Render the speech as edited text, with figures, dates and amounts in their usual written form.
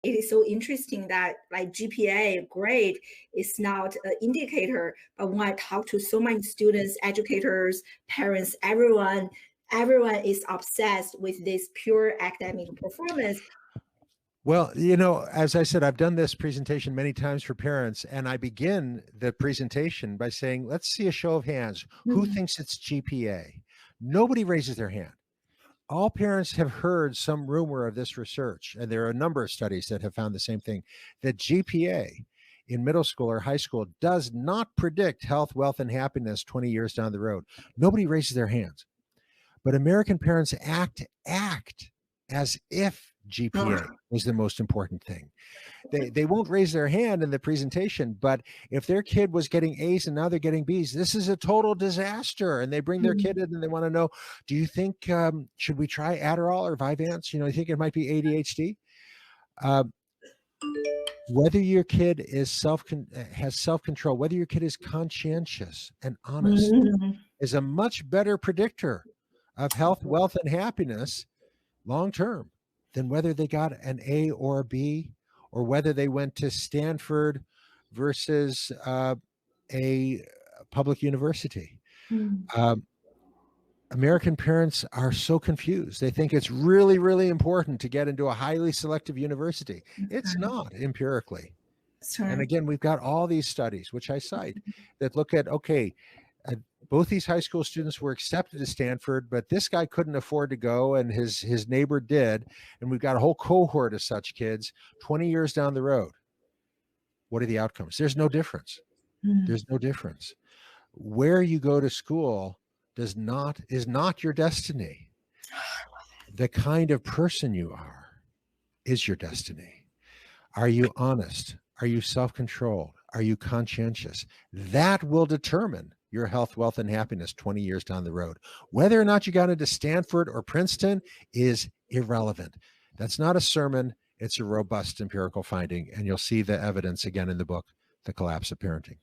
it is so interesting that like GPA grade is not an indicator, but when I talk to so many students, educators, parents, everyone is obsessed with this pure academic performance. Well, as I said, I've done this presentation many times for parents, and I begin the presentation by saying, let's see a show of hands. Who thinks it's GPA? Nobody raises their hand. All parents have heard some rumor of this research, and there are a number of studies that have found the same thing, that GPA in middle school or high school does not predict health, wealth, and happiness 20 years down the road. Nobody raises their hands. But American parents act as if GPA was the most important thing. They won't raise their hand in the presentation, but if their kid was getting A's and now they're getting B's, this is a total disaster. And they bring their kid in and they want to know, do you think, should we try Adderall or Vyvanse? You think it might be ADHD? Whether your kid is has self-control, whether your kid is conscientious and honest is a much better predictor of health, wealth, and happiness long-term than whether they got an A or a B, or whether they went to Stanford versus a public university. American parents are so confused. They think it's really, really important to get into a highly selective university. It's not empirically. And again, we've got all these studies, which I cite, that look at, okay, both these high school students were accepted to Stanford, but this guy couldn't afford to go and his neighbor did. And we've got a whole cohort of such kids 20 years down the road. What are the outcomes? There's no difference. There's no difference. Where you go to school is not your destiny. The kind of person you are is your destiny. Are you honest? Are you self-controlled? Are you conscientious? That will determine your health, wealth, and happiness 20 years down the road. Whether or not you got into Stanford or Princeton is irrelevant. That's not a sermon. It's a robust empirical finding. And you'll see the evidence again in the book, The Collapse of Parenting.